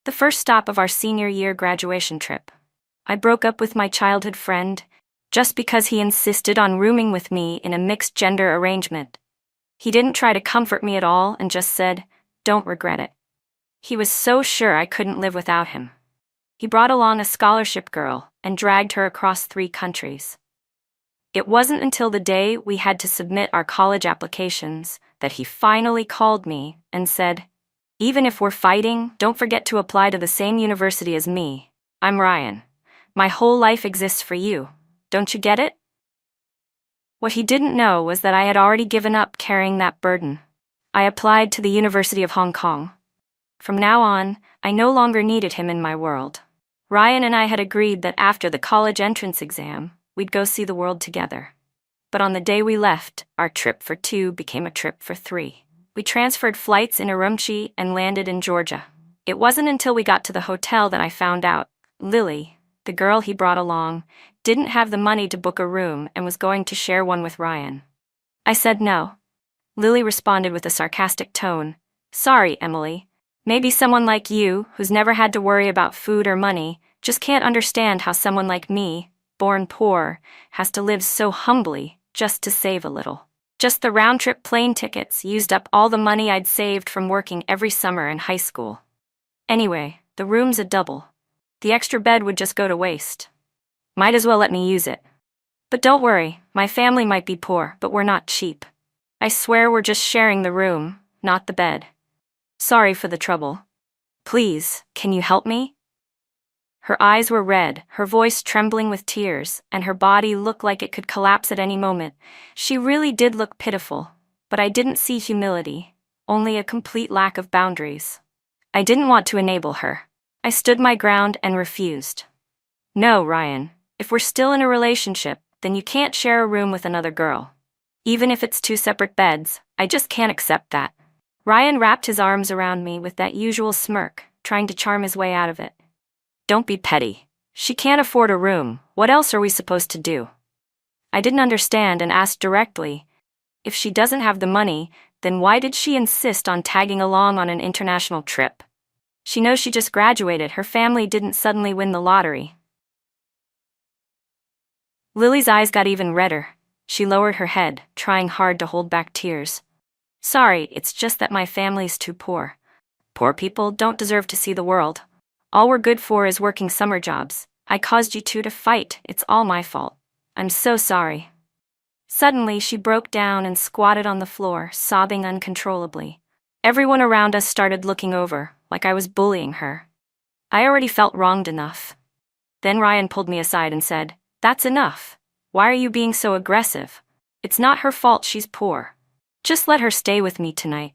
The first stop of our senior year graduation trip. I broke up with my childhood friend just because he insisted on rooming with me in a mixed-gender arrangement. He didn't try to comfort me at all and just said, "Don't regret it." He was so sure I couldn't live without him. He brought along a scholarship girl and dragged her across 3 countries. It wasn't until the day we had to submit our college applications that he finally called me and said, "Even if we're fighting, don't forget to apply to the same university as me. I'm Ryan. My whole life exists for you. Don't you get it?" What he didn't know was that I had already given up carrying that burden. I applied to the University of Hong Kong. From now on, I no longer needed him in my world. Ryan and I had agreed that after the college entrance exam, we'd go see the world together. But on the day we left, our trip for 2 became a trip for 3. We transferred flights in Urumqi and landed in Georgia. It wasn't until we got to the hotel that I found out Lily, the girl he brought along, didn't have the money to book a room and was going to share one with Ryan. I said no. Lily responded with a sarcastic tone, "Sorry, Emily. Maybe someone like you, who's never had to worry about food or money, just can't understand how someone like me, born poor, has to live so humbly just to save a little. Just the round-trip plane tickets used up all the money I'd saved from working every summer in high school. Anyway, the room's a double. The extra bed would just go to waste. Might as well let me use it. But don't worry, my family might be poor, but we're not cheap. I swear we're just sharing the room, not the bed. Sorry for the trouble. Please, can you help me?" Her eyes were red, her voice trembling with tears, and her body looked like it could collapse at any moment. She really did look pitiful, but I didn't see humility, only a complete lack of boundaries. I didn't want to enable her. I stood my ground and refused. "No, Ryan, if we're still in a relationship, then you can't share a room with another girl. Even if it's 2 separate beds, I just can't accept that." Ryan wrapped his arms around me with that usual smirk, trying to charm his way out of it. "Don't be petty. She can't afford a room. What else are we supposed to do?" I didn't understand and asked directly, if she doesn't have the money, then why did she insist on tagging along on an international trip? She knows she just graduated. Her family didn't suddenly win the lottery. Lily's eyes got even redder. She lowered her head, trying hard to hold back tears. "Sorry, it's just that my family's too poor. Poor people don't deserve to see the world. All we're good for is working summer jobs. I caused you two to fight. It's all my fault. I'm so sorry." Suddenly, she broke down and squatted on the floor, sobbing uncontrollably. Everyone around us started looking over, like I was bullying her. I already felt wronged enough. Then Ryan pulled me aside and said, "That's enough. Why are you being so aggressive? It's not her fault she's poor. Just let her stay with me tonight."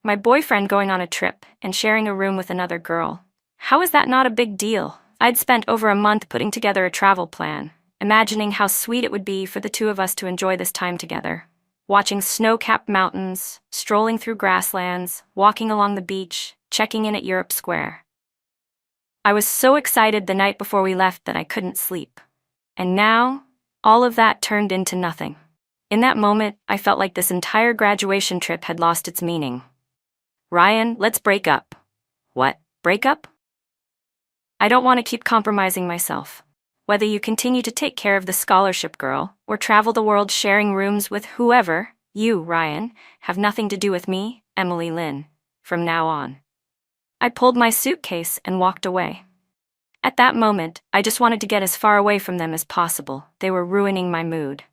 My boyfriend going on a trip and sharing a room with another girl. How is that not a big deal? I'd spent over a month putting together a travel plan, imagining how sweet it would be for the 2 of us to enjoy this time together. Watching snow-capped mountains, strolling through grasslands, walking along the beach, checking in at Europe Square. I was so excited the night before we left that I couldn't sleep. And now, all of that turned into nothing. In that moment, I felt like this entire graduation trip had lost its meaning. "Ryan, let's break up." "What? Break up?" "I don't want to keep compromising myself. Whether you continue to take care of the scholarship girl or travel the world sharing rooms with whoever, you, Ryan, have nothing to do with me, Emily Lynn, from now on." I pulled my suitcase and walked away. At that moment, I just wanted to get as far away from them as possible. They were ruining my mood.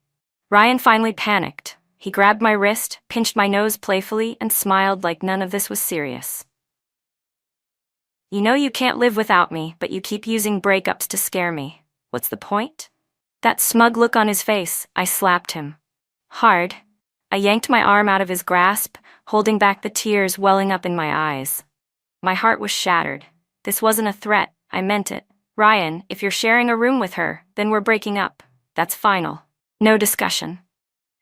Ryan finally panicked. He grabbed my wrist, pinched my nose playfully, and smiled like none of this was serious. "You know you can't live without me, but you keep using breakups to scare me. What's the point?" That smug look on his face, I slapped him. Hard. I yanked my arm out of his grasp, holding back the tears welling up in my eyes. My heart was shattered. This wasn't a threat, I meant it. "Ryan, if you're sharing a room with her, then we're breaking up. That's final. No discussion."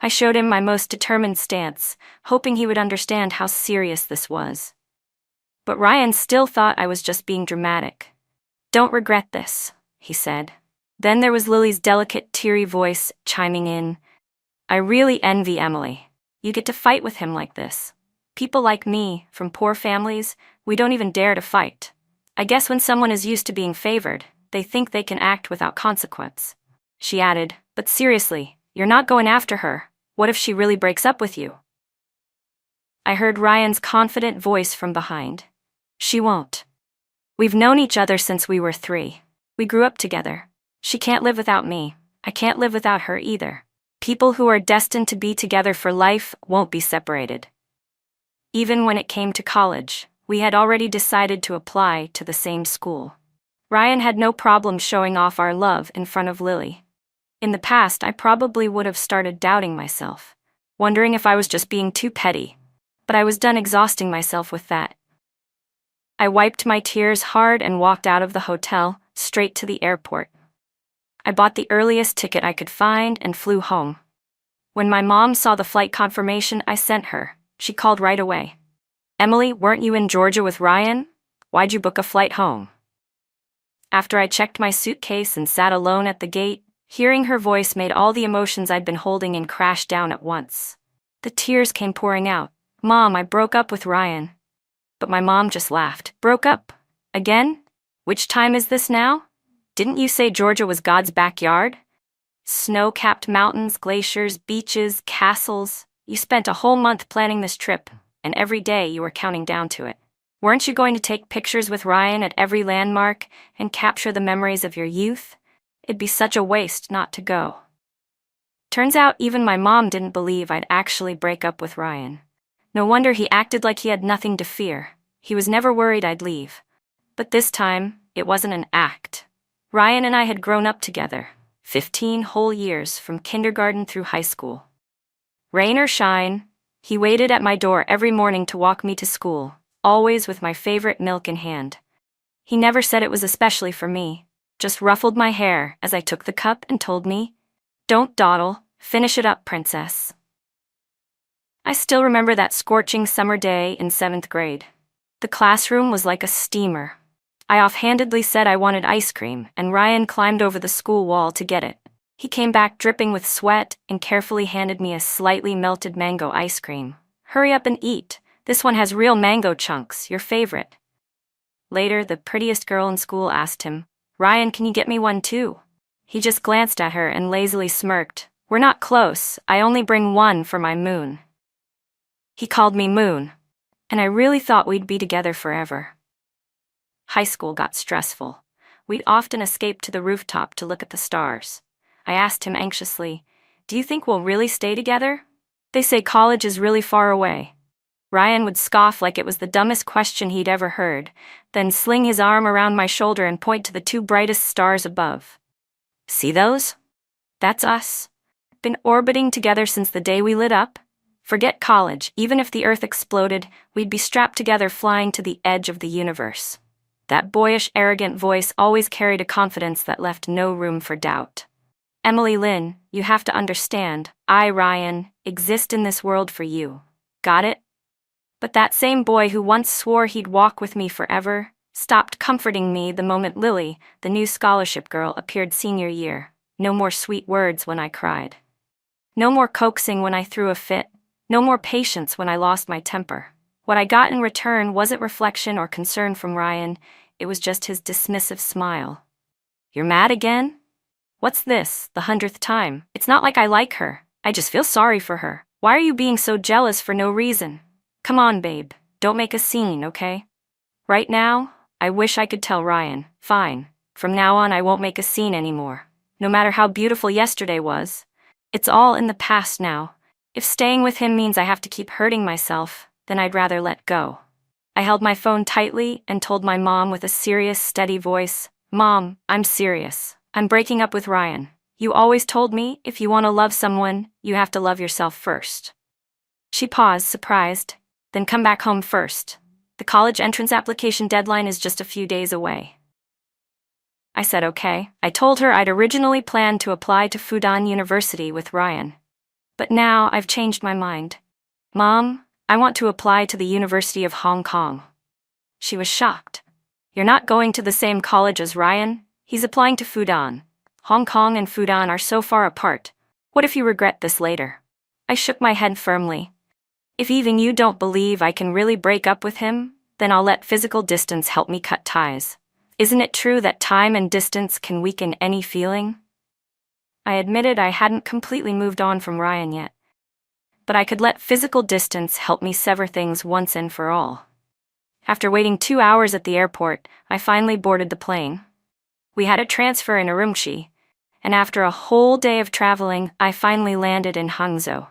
I showed him my most determined stance, hoping he would understand how serious this was. But Ryan still thought I was just being dramatic. "Don't regret this," he said. Then there was Lily's delicate, teary voice chiming in. "I really envy Emily. You get to fight with him like this. People like me, from poor families, we don't even dare to fight. I guess when someone is used to being favored, they think they can act without consequence. She added, but seriously, you're not going after her. What if she really breaks up with you? I heard Ryan's confident voice from behind. She won't. We've known each other since we were 3. We grew up together. She can't live without me. I can't live without her either. People who are destined to be together for life won't be separated. Even when it came to college, we had already decided to apply to the same school. Ryan had no problem showing off our love in front of Lily. In the past, I probably would have started doubting myself, wondering if I was just being too petty. But I was done exhausting myself with that. I wiped my tears hard and walked out of the hotel, straight to the airport. I bought the earliest ticket I could find and flew home. When my mom saw the flight confirmation I sent her, she called right away. Emily, weren't you in Georgia with Ryan? Why'd you book a flight home? After I checked my suitcase and sat alone at the gate, hearing her voice made all the emotions I'd been holding in crash down at once. The tears came pouring out. Mom, I broke up with Ryan. But my mom just laughed. Broke up? Again? Which time is this now? Didn't you say Georgia was God's backyard? Snow-capped mountains, glaciers, beaches, castles. You spent a whole month planning this trip, and every day you were counting down to it. Weren't you going to take pictures with Ryan at every landmark and capture the memories of your youth? It'd be such a waste not to go. Turns out even my mom didn't believe I'd actually break up with Ryan. No wonder he acted like he had nothing to fear. He was never worried I'd leave. But this time, it wasn't an act. Ryan and I had grown up together, 15 whole years from kindergarten through high school. Rain or shine, he waited at my door every morning to walk me to school, always with my favorite milk in hand. He never said it was especially for me, just ruffled my hair as I took the cup and told me, "Don't dawdle, finish it up, princess." I still remember that scorching summer day in 7th grade. The classroom was like a steamer. I offhandedly said I wanted ice cream, and Ryan climbed over the school wall to get it. He came back dripping with sweat and carefully handed me a slightly melted mango ice cream. Hurry up and eat. This one has real mango chunks, your favorite. Later, the prettiest girl in school asked him, Ryan, can you get me one too? He just glanced at her and lazily smirked. We're not close, I only bring one for my moon. He called me Moon, and I really thought we'd be together forever. High school got stressful. We'd often escape to the rooftop to look at the stars. I asked him anxiously, do you think we'll really stay together? They say college is really far away. Ryan would scoff like it was the dumbest question he'd ever heard, then sling his arm around my shoulder and point to the 2 brightest stars above. See those? That's us. Been orbiting together since the day we lit up. Forget college, even if the Earth exploded, we'd be strapped together flying to the edge of the universe. That boyish, arrogant voice always carried a confidence that left no room for doubt. Emily Lynn, you have to understand, I, Ryan, exist in this world for you. Got it? But that same boy who once swore he'd walk with me forever, stopped comforting me the moment Lily, the new scholarship girl, appeared senior year. No more sweet words when I cried. No more coaxing when I threw a fit. No more patience when I lost my temper. What I got in return wasn't reflection or concern from Ryan, it was just his dismissive smile. You're mad again? What's this, the 100th time? It's not like I like her, I just feel sorry for her. Why are you being so jealous for no reason? Come on, babe, don't make a scene, okay? Right now, I wish I could tell Ryan, fine, from now on I won't make a scene anymore. No matter how beautiful yesterday was. It's all in the past now. If staying with him means I have to keep hurting myself, then I'd rather let go. I held my phone tightly and told my mom with a serious, steady voice, Mom, I'm serious. I'm breaking up with Ryan. You always told me, if you want to love someone, you have to love yourself first. She paused, surprised, then come back home first. The college entrance application deadline is just a few days away. I said okay. I told her I'd originally planned to apply to Fudan University with Ryan. But now I've changed my mind. Mom, I want to apply to the University of Hong Kong. She was shocked. You're not going to the same college as Ryan? He's applying to Fudan. Hong Kong and Fudan are so far apart. What if you regret this later? I shook my head firmly. If even you don't believe I can really break up with him, then I'll let physical distance help me cut ties. Isn't it true that time and distance can weaken any feeling? I admitted I hadn't completely moved on from Ryan yet, but I could let physical distance help me sever things once and for all. After waiting 2 hours at the airport, I finally boarded the plane. We had a transfer in Urumqi, and after a whole day of traveling, I finally landed in Hangzhou.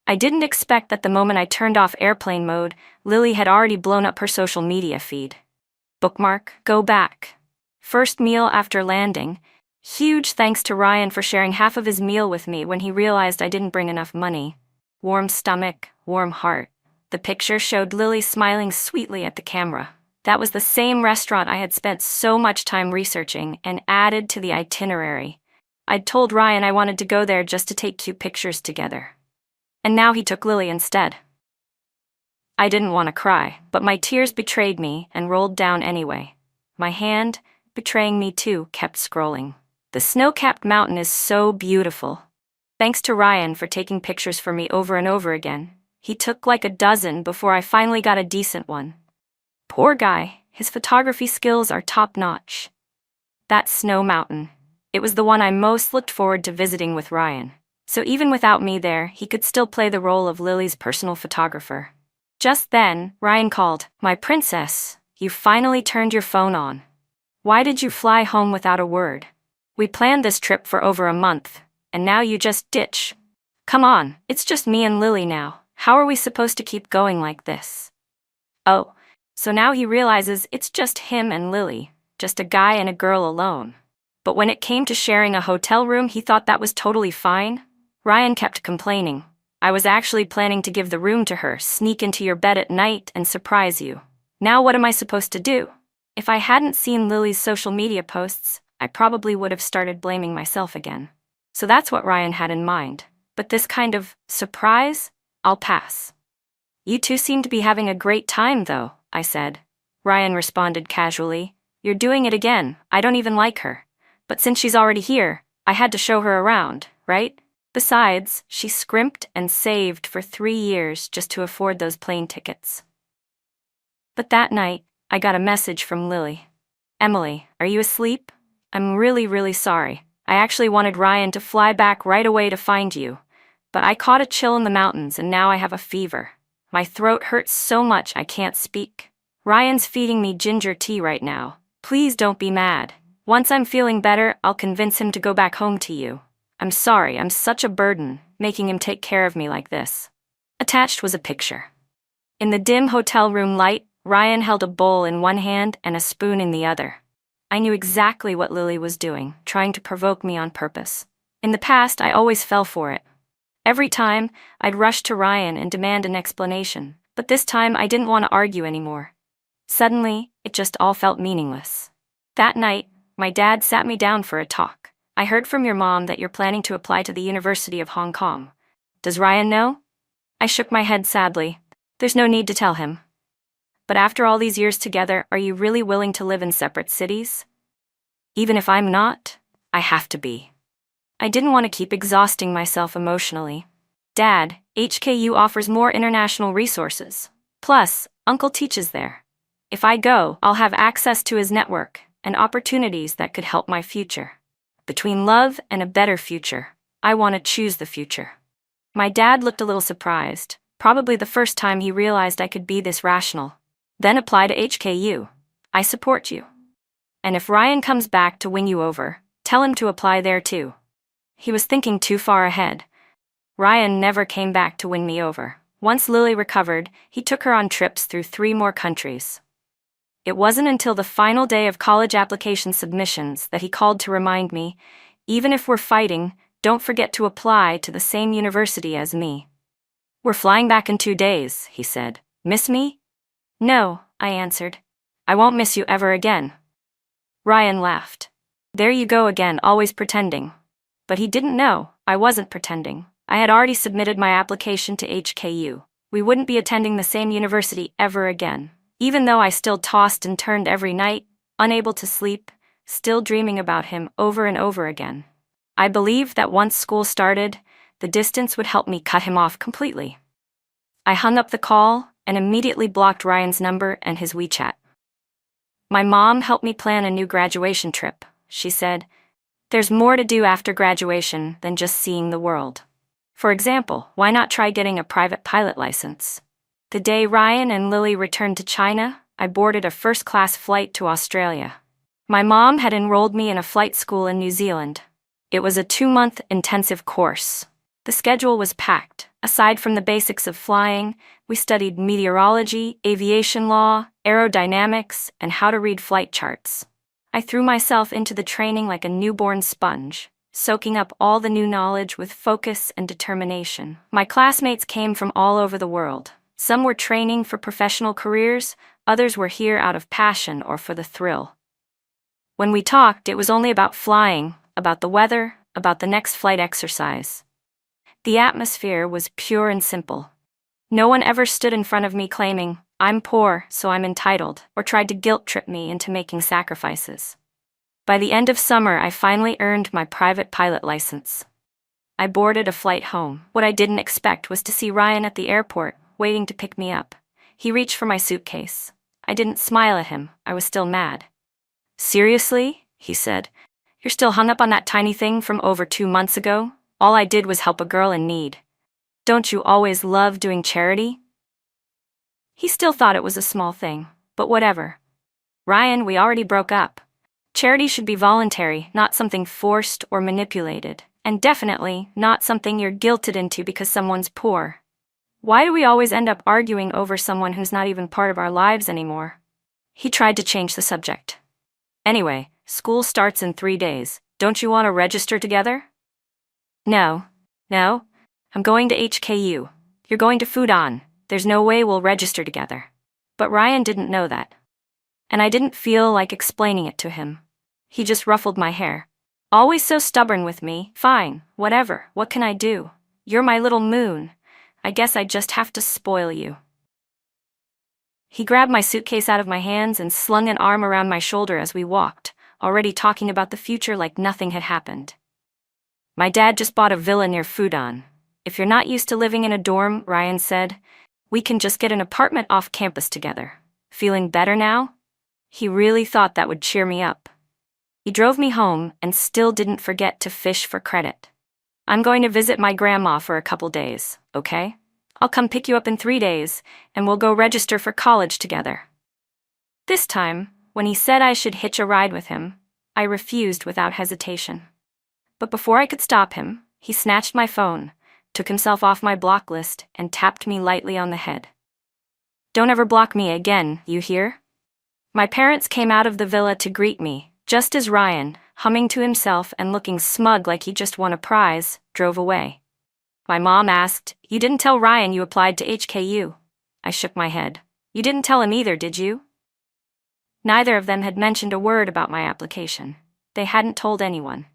I didn't expect that the moment I turned off airplane mode, Lily had already blown up her social media feed. Bookmark, go back. First meal after landing. Huge thanks to Ryan for sharing half of his meal with me when he realized I didn't bring enough money. Warm stomach, warm heart. The picture showed Lily smiling sweetly at the camera. That was the same restaurant I had spent so much time researching and added to the itinerary. I'd told Ryan I wanted to go there just to take cute pictures together. And now he took Lily instead. I didn't want to cry, but my tears betrayed me and rolled down anyway. My hand, betraying me too, kept scrolling. The snow-capped mountain is so beautiful. Thanks to Ryan for taking pictures for me over and over again. He took like a dozen before I finally got a decent one. Poor guy, his photography skills are top-notch. That snow mountain. It was the one I most looked forward to visiting with Ryan. So even without me there, he could still play the role of Lily's personal photographer. Just then, Ryan called, "My princess, you finally turned your phone on. Why did you fly home without a word? We planned this trip for over a month, and now you just ditch. Come on, it's just me and Lily now. How are we supposed to keep going like this?" Oh, so now he realizes it's just him and Lily, just a guy and a girl alone. But when it came to sharing a hotel room, he thought that was totally fine. Ryan kept complaining. "I was actually planning to give the room to her, sneak into your bed at night and surprise you. Now what am I supposed to do?" If I hadn't seen Lily's social media posts, I probably would have started blaming myself again. So that's what Ryan had in mind. But this kind of surprise, I'll pass. "You two seem to be having a great time though," I said. Ryan responded casually. "You're doing it again. I don't even like her. But since she's already here, I had to show her around, right? Besides, she scrimped and saved for 3 years just to afford those plane tickets." But that night, I got a message from Lily. "Emily, are you asleep? I'm really sorry. I actually wanted Ryan to fly back right away to find you. But I caught a chill in the mountains and now I have a fever. My throat hurts so much I can't speak. Ryan's feeding me ginger tea right now. Please don't be mad. Once I'm feeling better, I'll convince him to go back home to you. I'm sorry, I'm such a burden, making him take care of me like this." Attached was a picture. In the dim hotel room light, Ryan held a bowl in one hand and a spoon in the other. I knew exactly what Lily was doing, trying to provoke me on purpose. In the past, I always fell for it. Every time, I'd rush to Ryan and demand an explanation, but this time I didn't want to argue anymore. Suddenly, it just all felt meaningless. That night, my dad sat me down for a talk. "I heard from your mom that you're planning to apply to the University of Hong Kong. Does Ryan know?" I shook my head sadly. "There's no need to tell him." "But after all these years together, are you really willing to live in separate cities?" "Even if I'm not, I have to be." I didn't want to keep exhausting myself emotionally. "Dad, HKU offers more international resources. Plus, Uncle teaches there. If I go, I'll have access to his network and opportunities that could help my future. Between love and a better future, I want to choose the future." My dad looked a little surprised, probably the first time he realized I could be this rational. "Then apply to HKU. I support you. And if Ryan comes back to win you over, tell him to apply there too." He was thinking too far ahead. Ryan never came back to win me over. Once Lily recovered, he took her on trips through 3 more countries. It wasn't until the final day of college application submissions that he called to remind me, "Even if we're fighting, don't forget to apply to the same university as me." "We're flying back in 2 days," he said. "Miss me?" "No," I answered. "I won't miss you ever again." Ryan laughed. "There you go again, always pretending." But he didn't know I wasn't pretending. I had already submitted my application to HKU. We wouldn't be attending the same university ever again. Even though I still tossed and turned every night, unable to sleep, still dreaming about him over and over again. I believed that once school started, the distance would help me cut him off completely. I hung up the call, and immediately blocked Ryan's number and his WeChat. My mom helped me plan a new graduation trip. She said, "There's more to do after graduation than just seeing the world. For example, why not try getting a private pilot license?" The day Ryan and Lily returned to China, I boarded a first-class flight to Australia. My mom had enrolled me in a flight school in New Zealand. It was a 2-month intensive course. The schedule was packed. Aside from the basics of flying, we studied meteorology, aviation law, aerodynamics, and how to read flight charts. I threw myself into the training like a newborn sponge, soaking up all the new knowledge with focus and determination. My classmates came from all over the world. Some were training for professional careers, others were here out of passion or for the thrill. When we talked, it was only about flying, about the weather, about the next flight exercise. The atmosphere was pure and simple. No one ever stood in front of me claiming, "I'm poor, so I'm entitled," or tried to guilt-trip me into making sacrifices. By the end of summer, I finally earned my private pilot license. I boarded a flight home. What I didn't expect was to see Ryan at the airport, waiting to pick me up. He reached for my suitcase. I didn't smile at him. I was still mad. "Seriously?" he said. "You're still hung up on that tiny thing from over 2 months ago? All I did was help a girl in need. Don't you always love doing charity?" He still thought it was a small thing, but whatever. "Ryan, we already broke up. Charity should be voluntary, not something forced or manipulated, and definitely not something you're guilted into because someone's poor. Why do we always end up arguing over someone who's not even part of our lives anymore?" He tried to change the subject. "Anyway, school starts in 3 days. Don't you want to register together?" No, I'm going to HKU. You're going to Fudan. There's no way we'll register together." But Ryan didn't know that. And I didn't feel like explaining it to him. He just ruffled my hair. "Always so stubborn with me. Fine, whatever, what can I do? You're my little moon. I guess I just have to spoil you." He grabbed my suitcase out of my hands and slung an arm around my shoulder as we walked, already talking about the future like nothing had happened. "My dad just bought a villa near Fudan. If you're not used to living in a dorm," Ryan said, "we can just get an apartment off campus together. Feeling better now?" He really thought that would cheer me up. He drove me home and still didn't forget to fish for credit. "I'm going to visit my grandma for a couple days, okay? I'll come pick you up in 3 days, and we'll go register for college together." This time, when he said I should hitch a ride with him, I refused without hesitation. But before I could stop him, he snatched my phone, took himself off my block list, and tapped me lightly on the head. "Don't ever block me again, you hear?" My parents came out of the villa to greet me, just as Ryan, humming to himself and looking smug like he just won a prize, drove away. My mom asked, "You didn't tell Ryan you applied to HKU?" I shook my head. "You didn't tell him either, did you?" Neither of them had mentioned a word about my application. They hadn't told anyone.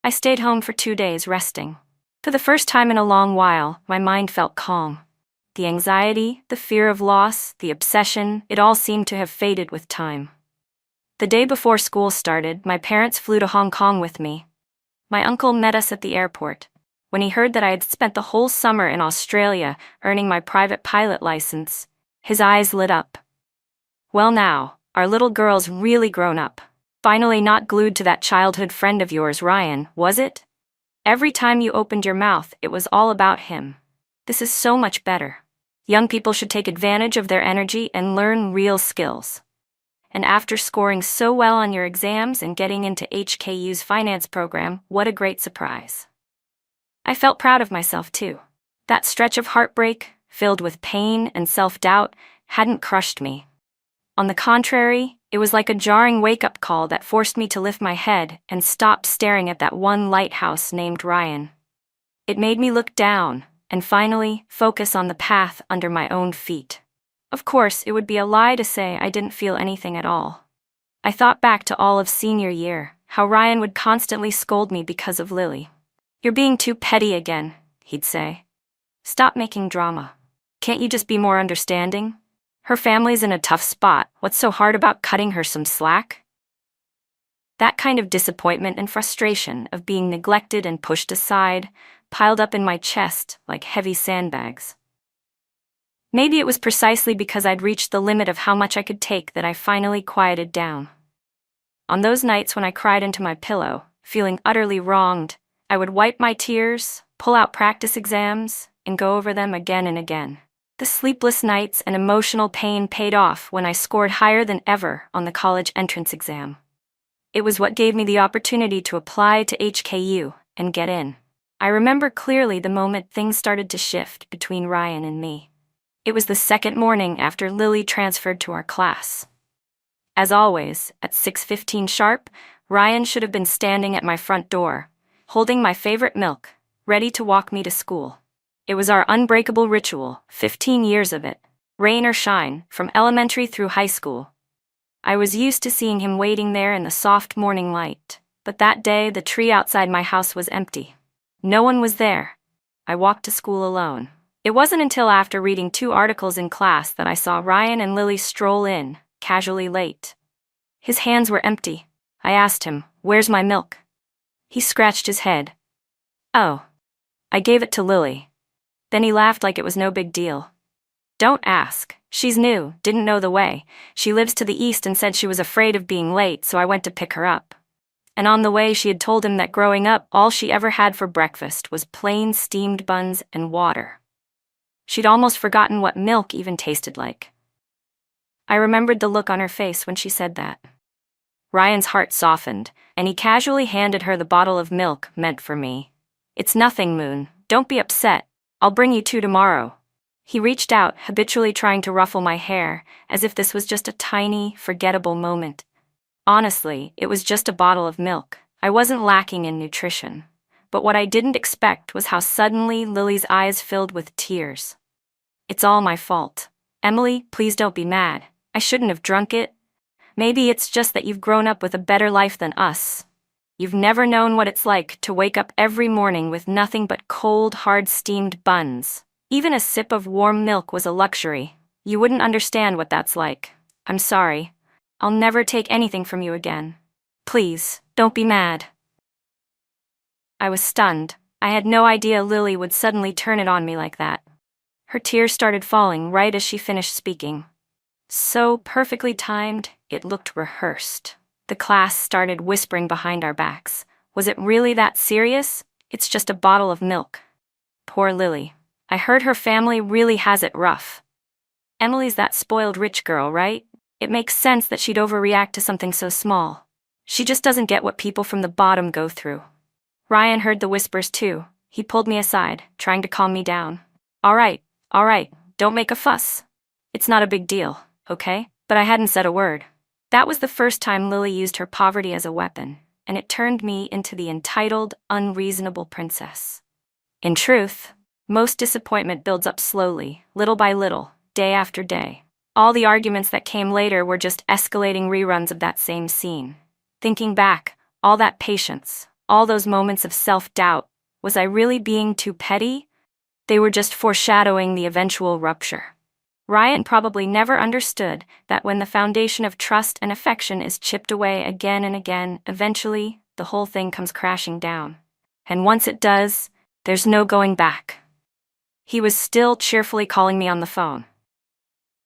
I stayed home for 2 days resting. For the first time in a long while, my mind felt calm. The anxiety, the fear of loss, the obsession, it all seemed to have faded with time. The day before school started, my parents flew to Hong Kong with me. My uncle met us at the airport. When he heard that I had spent the whole summer in Australia earning my private pilot license, his eyes lit up. "Well now, our little girl's really grown up. Finally not glued to that childhood friend of yours, Ryan, was it? Every time you opened your mouth, it was all about him. This is so much better. Young people should take advantage of their energy and learn real skills. And after scoring so well on your exams and getting into HKU's finance program, what a great surprise." I felt proud of myself too. That stretch of heartbreak, filled with pain and self-doubt, hadn't crushed me. On the contrary, it was like a jarring wake-up call that forced me to lift my head and stop staring at that one lighthouse named Ryan. It made me look down and finally focus on the path under my own feet. Of course, it would be a lie to say I didn't feel anything at all. I thought back to all of senior year, how Ryan would constantly scold me because of Lily. "You're being too petty again," he'd say. "Stop making drama. Can't you just be more understanding? Her family's in a tough spot. What's so hard about cutting her some slack?" That kind of disappointment and frustration of being neglected and pushed aside piled up in my chest like heavy sandbags. Maybe it was precisely because I'd reached the limit of how much I could take that I finally quieted down. On those nights when I cried into my pillow, feeling utterly wronged, I would wipe my tears, pull out practice exams, and go over them again and again. The sleepless nights and emotional pain paid off when I scored higher than ever on the college entrance exam. It was what gave me the opportunity to apply to HKU and get in. I remember clearly the moment things started to shift between Ryan and me. It was the second morning after Lily transferred to our class. As always, at 6:15 sharp, Ryan should have been standing at my front door, holding my favorite milk, ready to walk me to school. It was our unbreakable ritual, 15 years of it, rain or shine, from elementary through high school. I was used to seeing him waiting there in the soft morning light, but that day the tree outside my house was empty. No one was there. I walked to school alone. It wasn't until after reading 2 articles in class that I saw Ryan and Lily stroll in, casually late. His hands were empty. I asked him, "Where's my milk?" He scratched his head. "Oh. I gave it to Lily." Then he laughed like it was no big deal. "Don't ask. She's new, didn't know the way. She lives to the east and said she was afraid of being late, so I went to pick her up." And on the way she had told him that growing up all she ever had for breakfast was plain steamed buns and water. She'd almost forgotten what milk even tasted like. I remembered the look on her face when she said that. Ryan's heart softened, and he casually handed her the bottle of milk meant for me. "It's nothing, Moon. Don't be upset. I'll bring you 2 tomorrow." He reached out, habitually trying to ruffle my hair, as if this was just a tiny, forgettable moment. Honestly, it was just a bottle of milk. I wasn't lacking in nutrition. But what I didn't expect was how suddenly Lily's eyes filled with tears. "It's all my fault. Emily, please don't be mad. I shouldn't have drunk it. Maybe it's just that you've grown up with a better life than us. You've never known what it's like to wake up every morning with nothing but cold, hard steamed buns. Even a sip of warm milk was a luxury. You wouldn't understand what that's like. I'm sorry. I'll never take anything from you again. Please, don't be mad." I was stunned. I had no idea Lily would suddenly turn it on me like that. Her tears started falling right as she finished speaking. So perfectly timed, it looked rehearsed. The class started whispering behind our backs. Was it really that serious? It's just a bottle of milk. Poor Lily. I heard her family really has it rough. Emily's that spoiled rich girl, right? It makes sense that she'd overreact to something so small. She just doesn't get what people from the bottom go through. Ryan heard the whispers too. He pulled me aside, trying to calm me down. All right, don't make a fuss. It's not a big deal, okay?" But I hadn't said a word. That was the first time Lily used her poverty as a weapon, and it turned me into the entitled, unreasonable princess. In truth, most disappointment builds up slowly, little by little, day after day. All the arguments that came later were just escalating reruns of that same scene. Thinking back, all that patience, all those moments of self-doubt, was I really being too petty? They were just foreshadowing the eventual rupture. Ryan probably never understood that when the foundation of trust and affection is chipped away again and again, eventually, the whole thing comes crashing down. And once it does, there's no going back. He was still cheerfully calling me on the phone.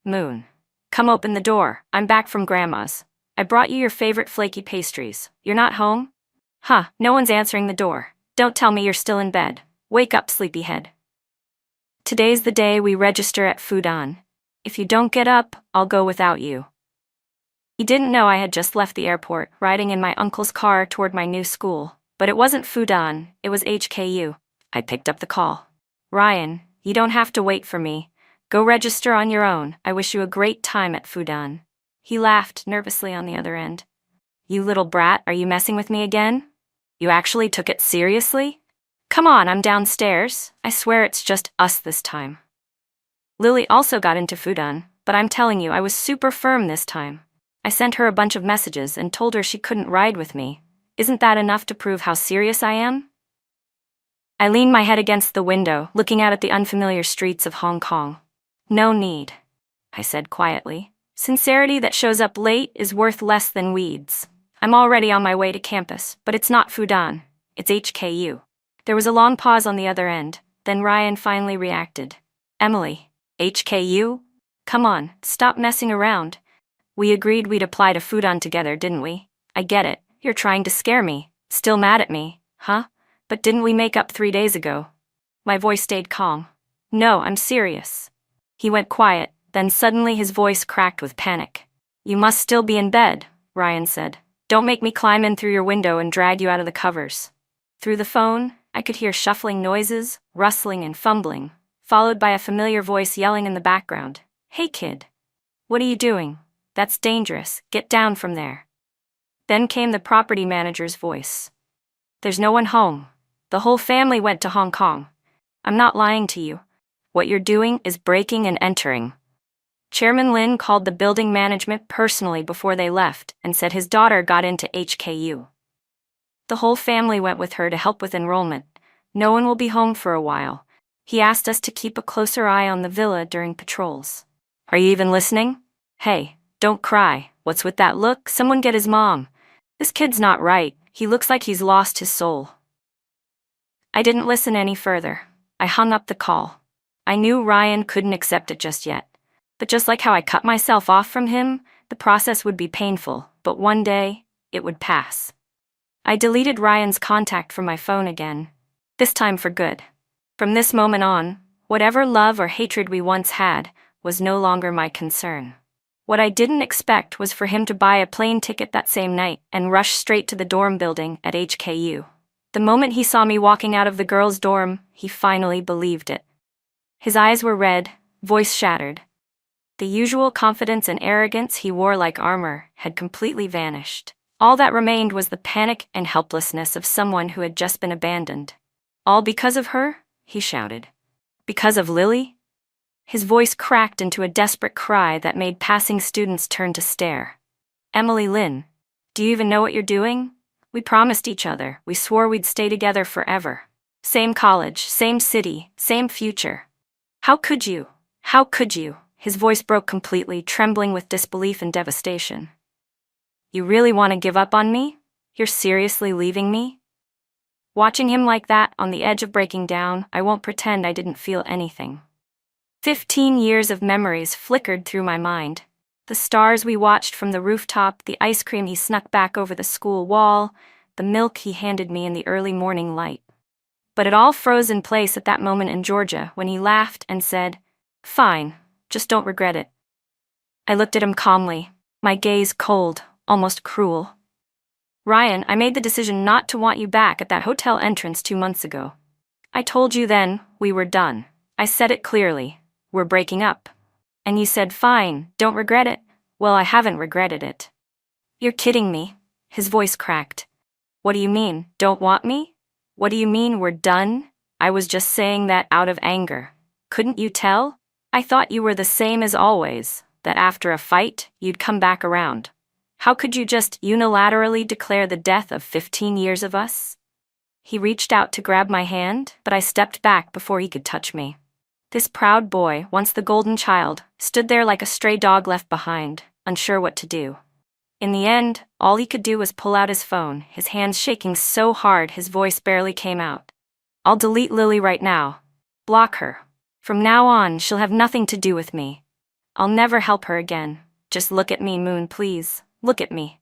"Moon, come open the door. I'm back from Grandma's. I brought you your favorite flaky pastries. You're not home?" "Huh, no one's answering the door. Don't tell me you're still in bed. Wake up, sleepyhead. Today's the day we register at Fudan. If you don't get up, I'll go without you." He didn't know I had just left the airport, riding in my uncle's car toward my new school. But it wasn't Fudan, it was HKU. I picked up the call. "Ryan, you don't have to wait for me. Go register on your own. I wish you a great time at Fudan." He laughed nervously on the other end. "You little brat, are you messing with me again? You actually took it seriously? Come on, I'm downstairs. I swear it's just us this time." Lily also got into Fudan, but I'm telling you, I was super firm this time. I sent her a bunch of messages and told her she couldn't ride with me. Isn't that enough to prove how serious I am? I leaned my head against the window, looking out at the unfamiliar streets of Hong Kong. "No need," I said quietly. "Sincerity that shows up late is worth less than weeds. I'm already on my way to campus, but it's not Fudan. It's HKU." There was a long pause on the other end, then Ryan finally reacted. "Emily, HKU? Come on, stop messing around. We agreed we'd apply to Fudan together, didn't we? I get it, you're trying to scare me. Still mad at me, huh? But didn't we make up 3 days ago? My voice stayed calm. No, I'm serious. He went quiet, then suddenly his voice cracked with panic. You must still be in bed, Ryan said. Don't make me climb in through your window and drag you out of the covers. Through the phone, I could hear shuffling noises, rustling and fumbling, followed by a familiar voice yelling in the background. Hey kid. What are you doing? That's dangerous, get down from there. Then came the property manager's voice. There's no one home. The whole family went to Hong Kong. I'm not lying to you. What you're doing is breaking and entering. Chairman Lin called the building management personally before they left and said his daughter got into HKU. The whole family went with her to help with enrollment. No one will be home for a while. He asked us to keep a closer eye on the villa during patrols. Are you even listening? Hey, don't cry. What's with that look? Someone get his mom. This kid's not right. He looks like he's lost his soul. I didn't listen any further. I hung up the call. I knew Ryan couldn't accept it just yet. But just like how I cut myself off from him, the process would be painful, but one day, it would pass. I deleted Ryan's contact from my phone again, this time for good. From this moment on, whatever love or hatred we once had was no longer my concern. What I didn't expect was for him to buy a plane ticket that same night and rush straight to the dorm building at HKU. The moment he saw me walking out of the girls' dorm, he finally believed it. His eyes were red, voice shattered. The usual confidence and arrogance he wore like armor had completely vanished. All that remained was the panic and helplessness of someone who had just been abandoned. All because of her? He shouted. Because of Lily? His voice cracked into a desperate cry that made passing students turn to stare. Emily Lin, do you even know what you're doing? We promised each other, we swore we'd stay together forever. Same college, same city, same future. How could you? How could you? His voice broke completely, trembling with disbelief and devastation. You really want to give up on me? You're seriously leaving me? Watching him like that, on the edge of breaking down, I won't pretend I didn't feel anything. 15 years of memories flickered through my mind. The stars we watched from the rooftop, the ice cream he snuck back over the school wall, the milk he handed me in the early morning light. But it all froze in place at that moment in Georgia when he laughed and said, Fine, just don't regret it. I looked at him calmly, my gaze cold, almost cruel. Ryan, I made the decision not to want you back at that hotel entrance 2 months ago. I told you then, we were done. I said it clearly. We're breaking up. And you said, fine, don't regret it. Well, I haven't regretted it. You're kidding me. His voice cracked. What do you mean, don't want me? What do you mean we're done? I was just saying that out of anger. Couldn't you tell? I thought you were the same as always, that after a fight, you'd come back around. How could you just unilaterally declare the death of 15 years of us? He reached out to grab my hand, but I stepped back before he could touch me. This proud boy, once the golden child, stood there like a stray dog left behind, unsure what to do. In the end, all he could do was pull out his phone, his hands shaking so hard his voice barely came out. I'll delete Lily right now. Block her. From now on, she'll have nothing to do with me. I'll never help her again. Just look at me, Moon, please. Look at me.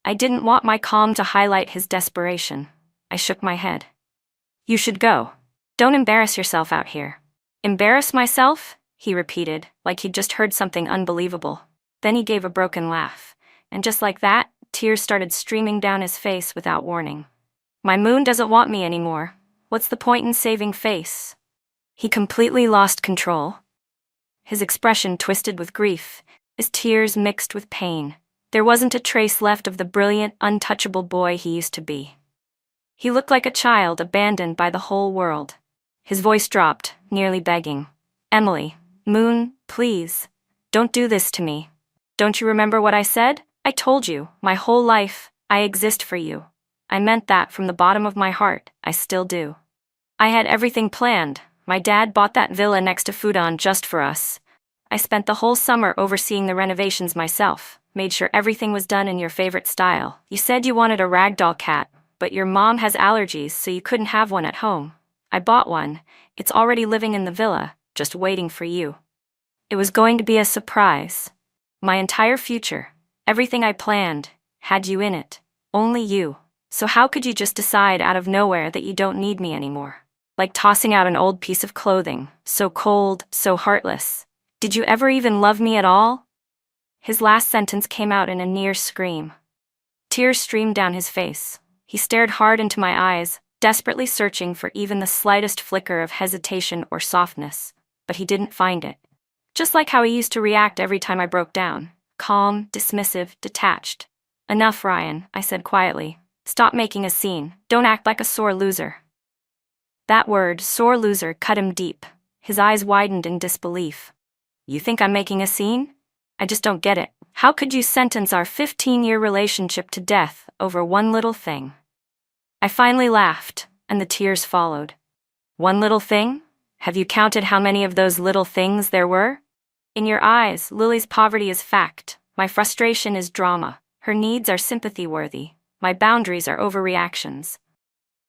I didn't want my calm to highlight his desperation. I shook my head. You should go. Don't embarrass yourself out here. Embarrass myself? He repeated, like he'd just heard something unbelievable. Then he gave a broken laugh. And just like that, tears started streaming down his face without warning. My Moon doesn't want me anymore. What's the point in saving face? He completely lost control. His expression twisted with grief, his tears mixed with pain. There wasn't a trace left of the brilliant, untouchable boy he used to be. He looked like a child abandoned by the whole world. His voice dropped, nearly begging. Emily, Moon, please, don't do this to me. Don't you remember what I said? I told you, my whole life, I exist for you. I meant that from the bottom of my heart, I still do. I had everything planned. My dad bought that villa next to Fudan just for us. I spent the whole summer overseeing the renovations myself, made sure everything was done in your favorite style. You said you wanted a ragdoll cat, but your mom has allergies, so you couldn't have one at home. I bought one. It's already living in the villa, just waiting for you. It was going to be a surprise. My entire future, everything I planned, had you in it. Only you. So how could you just decide out of nowhere that you don't need me anymore? Like tossing out an old piece of clothing, so cold, so heartless. Did you ever even love me at all? His last sentence came out in a near scream. Tears streamed down his face. He stared hard into my eyes, desperately searching for even the slightest flicker of hesitation or softness. But he didn't find it. Just like how he used to react every time I broke down. Calm, dismissive, detached. Enough, Ryan, I said quietly. Stop making a scene. Don't act like a sore loser. That word, sore loser, cut him deep. His eyes widened in disbelief. You think I'm making a scene? I just don't get it. How could you sentence our 15-year relationship to death over one little thing? I finally laughed, and the tears followed. One little thing? Have you counted how many of those little things there were? In your eyes, Lily's poverty is fact. My frustration is drama. Her needs are sympathy-worthy. My boundaries are overreactions.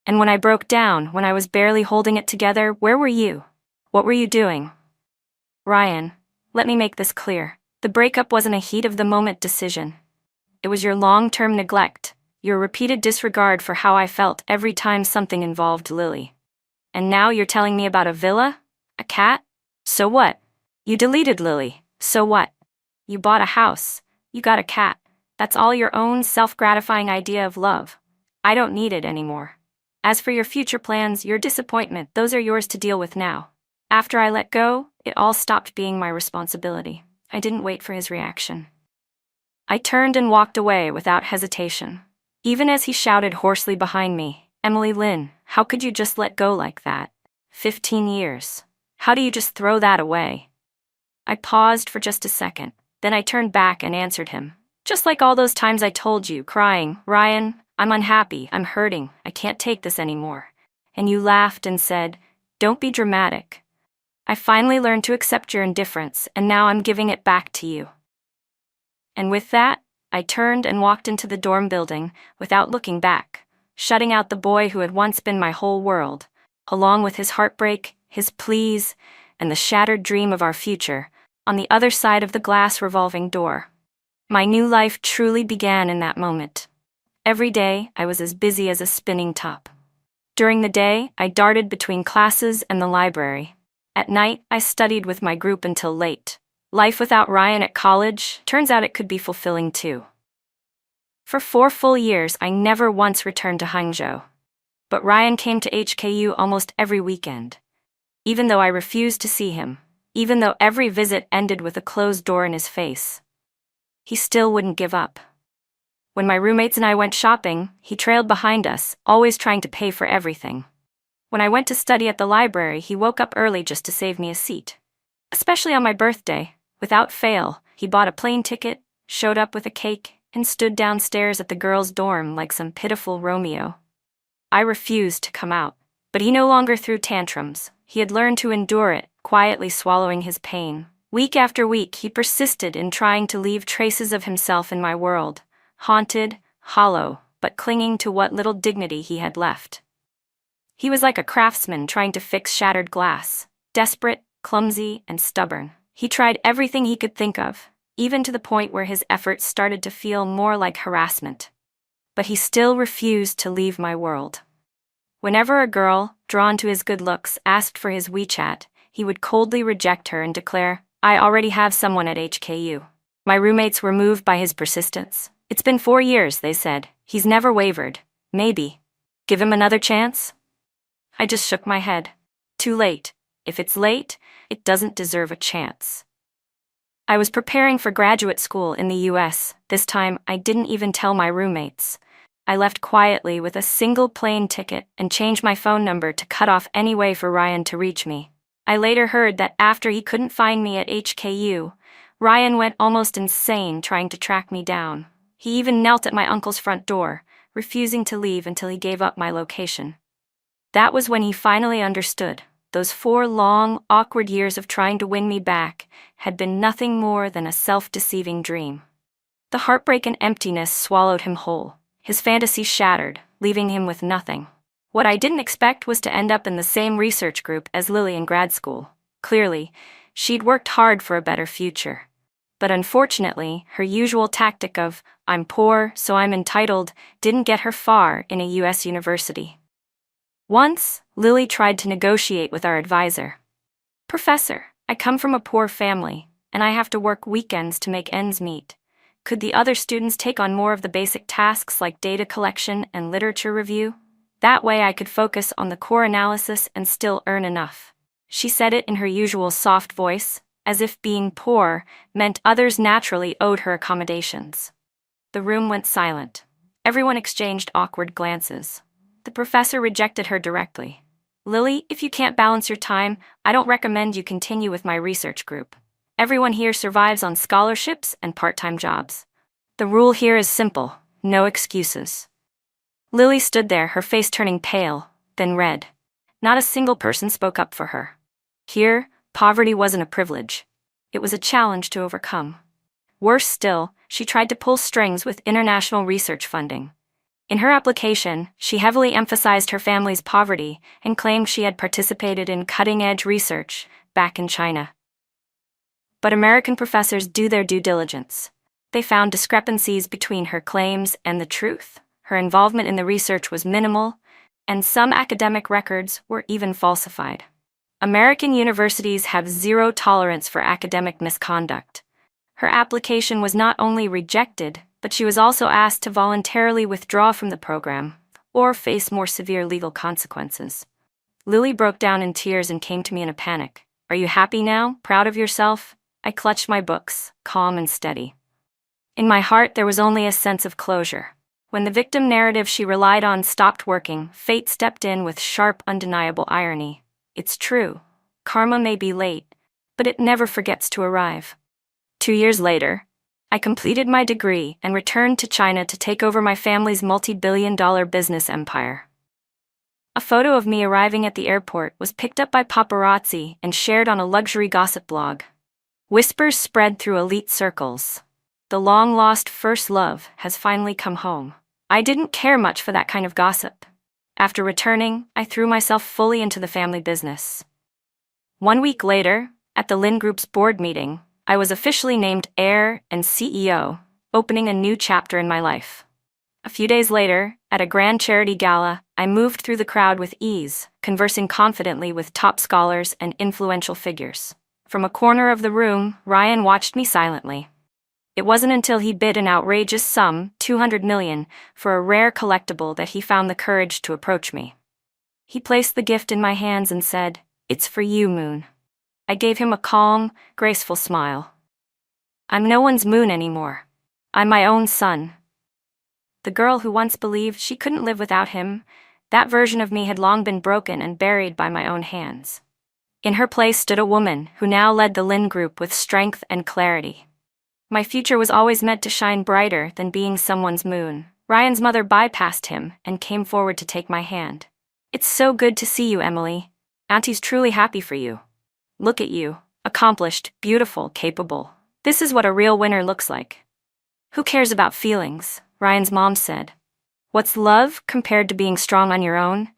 And when I broke down, when I was barely holding it together, where were you? What were you doing? Ryan, let me make this clear. The breakup wasn't a heat-of-the-moment decision. It was your long-term neglect, your repeated disregard for how I felt every time something involved Lily. And now you're telling me about a villa? A cat? So what? You deleted Lily. So what? You bought a house. You got a cat. That's all your own self-gratifying idea of love. I don't need it anymore. As for your future plans, your disappointment, those are yours to deal with now. After I let go, it all stopped being my responsibility. I didn't wait for his reaction. I turned and walked away without hesitation. Even as he shouted hoarsely behind me, Emily Lynn, how could you just let go like that? 15 years. How do you just throw that away? I paused for just a second, then I turned back and answered him. Just like all those times I told you, crying, Ryan, I'm unhappy, I'm hurting, I can't take this anymore. And you laughed and said, don't be dramatic. I finally learned to accept your indifference, and now I'm giving it back to you. And with that, I turned and walked into the dorm building without looking back, shutting out the boy who had once been my whole world, along with his heartbreak, his pleas, and the shattered dream of our future, on the other side of the glass revolving door. My new life truly began in that moment. Every day, I was as busy as a spinning top. During the day, I darted between classes and the library. At night, I studied with my group until late. Life without Ryan at college, turns out it could be fulfilling too. For 4 full years, I never once returned to Hangzhou. But Ryan came to HKU almost every weekend. Even though I refused to see him, even though every visit ended with a closed door in his face, he still wouldn't give up. When my roommates and I went shopping, he trailed behind us, always trying to pay for everything. When I went to study at the library, he woke up early just to save me a seat. Especially on my birthday, without fail, he bought a plane ticket, showed up with a cake, and stood downstairs at the girls' dorm like some pitiful Romeo. I refused to come out, but he no longer threw tantrums. He had learned to endure it, quietly swallowing his pain. Week after week, he persisted in trying to leave traces of himself in my world, haunted, hollow, but clinging to what little dignity he had left. He was like a craftsman trying to fix shattered glass, desperate, clumsy, and stubborn. He tried everything he could think of, even to the point where his efforts started to feel more like harassment. But he still refused to leave my world. Whenever a girl, drawn to his good looks, asked for his WeChat, he would coldly reject her and declare, I already have someone at HKU. My roommates were moved by his persistence. It's been 4 years, they said. He's never wavered. Maybe. Give him another chance? I just shook my head. Too late. If it's late, it doesn't deserve a chance. I was preparing for graduate school in the US. This time, I didn't even tell my roommates. I left quietly with a single plane ticket and changed my phone number to cut off any way for Ryan to reach me. I later heard that after he couldn't find me at HKU, Ryan went almost insane trying to track me down. He even knelt at my uncle's front door, refusing to leave until he gave up my location. That was when he finally understood. Those 4 long, awkward years of trying to win me back had been nothing more than a self-deceiving dream. The heartbreak and emptiness swallowed him whole. His fantasy shattered, leaving him with nothing. What I didn't expect was to end up in the same research group as Lily in grad school. Clearly, She'd worked hard for a better future. But unfortunately, her usual tactic of, "I'm poor, so I'm entitled," didn't get her far in a US university. Once, Lily tried to negotiate with our advisor. "Professor, I come from a poor family, and I have to work weekends to make ends meet. Could the other students take on more of the basic tasks like data collection and literature review? That way I could focus on the core analysis and still earn enough." She said it in her usual soft voice, as if being poor meant others naturally owed her accommodations. The room went silent. Everyone exchanged awkward glances. The professor rejected her directly. "Lily, if you can't balance your time, I don't recommend you continue with my research group. Everyone here survives on scholarships and part-time jobs. The rule here is simple: no excuses." Lily stood there, her face turning pale, then red. Not a single person spoke up for her. Here, poverty wasn't a privilege. It was a challenge to overcome. Worse still, she tried to pull strings with international research funding. In her application, she heavily emphasized her family's poverty and claimed she had participated in cutting-edge research back in China. But American professors do their due diligence. They found discrepancies between her claims and the truth. Her involvement in the research was minimal, and some academic records were even falsified. American universities have zero tolerance for academic misconduct. Her application was not only rejected, but she was also asked to voluntarily withdraw from the program or face more severe legal consequences. Lily broke down in tears and came to me in a panic. "Are you happy now? Proud of yourself?" I clutched my books, calm and steady. In my heart, there was only a sense of closure. When the victim narrative she relied on stopped working, fate stepped in with sharp, undeniable irony. It's true. Karma may be late, but it never forgets to arrive. 2 years later, I completed my degree and returned to China to take over my family's multi-billion-dollar business empire. A photo of me arriving at the airport was picked up by paparazzi and shared on a luxury gossip blog. Whispers spread through elite circles. The long-lost first love has finally come home. I didn't care much for that kind of gossip. After returning, I threw myself fully into the family business. 1 week later, at the Lin Group's board meeting, I was officially named heir and CEO, opening a new chapter in my life. A few days later, at a grand charity gala, I moved through the crowd with ease, conversing confidently with top scholars and influential figures. From a corner of the room, Ryan watched me silently. It wasn't until he bid an outrageous sum, $200 million, for a rare collectible that he found the courage to approach me. He placed the gift in my hands and said, "It's for you, Moon." I gave him a calm, graceful smile. "I'm no one's Moon anymore. I'm my own sun." The girl who once believed she couldn't live without him, that version of me had long been broken and buried by my own hands. In her place stood a woman who now led the Lin Group with strength and clarity. My future was always meant to shine brighter than being someone's moon. Ryan's mother bypassed him and came forward to take my hand. "It's so good to see you, Emily. Auntie's truly happy for you. Look at you, accomplished, beautiful, capable. This is what a real winner looks like." "Who cares about feelings?" Ryan's mom said. "What's love compared to being strong on your own?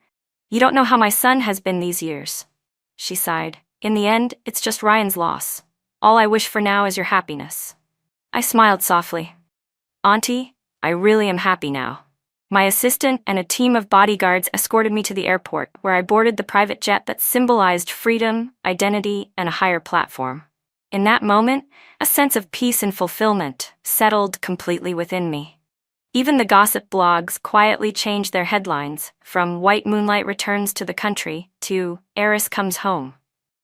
You don't know how my son has been these years." She sighed. "In the end, it's just Ryan's loss. All I wish for now is your happiness." I smiled softly. "Auntie, I really am happy now." My assistant and a team of bodyguards escorted me to the airport, where I boarded the private jet that symbolized freedom, identity, and a higher platform. In that moment, a sense of peace and fulfillment settled completely within me. Even the gossip blogs quietly changed their headlines, from "White Moonlight Returns to the Country" to "Heiress Comes Home."